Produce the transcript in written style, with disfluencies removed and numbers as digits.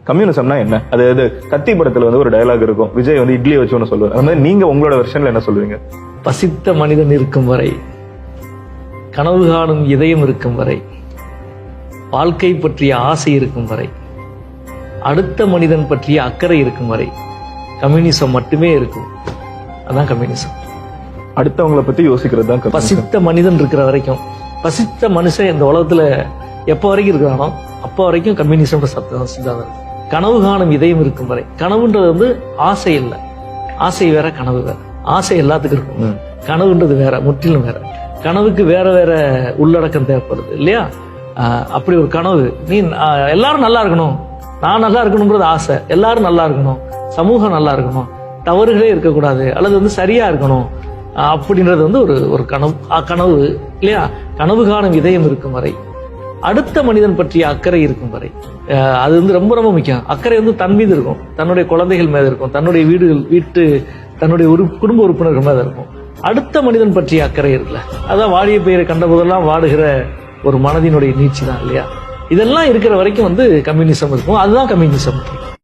கம்யூனிசம்னா என்ன? அது கத்தி படத்துல ஒரு டயலாக் இருக்கும், விஜய் இட்லி வச்சு ஒன்று சொல்லுவார். அது மாதிரி நீங்க உங்களோட வெர்ஷன்ல என்ன சொல்லுவீங்க? பசித்த மனிதன் இருக்கும் வரை, கனவு காணும் இதயம் இருக்கும் வரை, வாழ்க்கை பற்றிய ஆசை இருக்கும் வரை, அடுத்த மனிதன் பற்றிய அக்கறை இருக்கும் வரை கம்யூனிசம் மட்டுமே இருக்கும். அதான் கம்யூனிசம். அடுத்தவங்களை பத்தி யோசிக்கிறது தான் communism. பசித்த மனிதன் இருக்கிற வரைக்கும், பசித்த மனுஷன் இந்த உலகத்துல எப்ப வரைக்கும் இருக்கிறானோ அப்ப வரைக்கும் கம்யூனிசம் சித்தாந்தம். கனவு காணும் இதயம் இருக்கும் வரை, கனவுன்றது ஆசை இல்லை. ஆசை வேற, கனவு வேற. ஆசை எல்லாத்துக்கும் இருக்கும், கனவுன்றது வேற, முற்றிலும் வேற. கனவுக்கு வேற வேற உள்ளடக்கம் தேவைப்படுது இல்லையா? அப்படி ஒரு கனவு, நீ எல்லாரும் நல்லா இருக்கணும், நான் நல்லா இருக்கணுங்கிறது ஆசை. எல்லாரும் நல்லா இருக்கணும், சமூகம் நல்லா இருக்கணும், தவறுகளே இருக்கக்கூடாது, அல்லது சரியா இருக்கணும் அப்படின்றது ஒரு கனவு இல்லையா? கனவு காணும் இதயம் இருக்கும் வரை, அடுத்த மனிதன் பற்றிய அக்கறை இருக்கும் வரை, அது ரொம்ப ரொம்ப முக்கியம். அக்கறை தன் மீது இருக்கும், தன்னுடைய குழந்தைகள் மீது இருக்கும், தன்னுடைய தன்னுடைய குடும்ப உறுப்பினர்கள் மீது இருக்கும். அடுத்த மனிதன் பற்றிய அக்கறை இருக்குல்ல, அதான் வாடிய பெயரை கண்ட போதெல்லாம் வாடுகிற ஒரு மனதினுடைய நீட்சி தான் இல்லையா? இதெல்லாம் இருக்கிற வரைக்கும் கம்யூனிசம் இருக்கும். அதுதான் கம்யூனிசம்.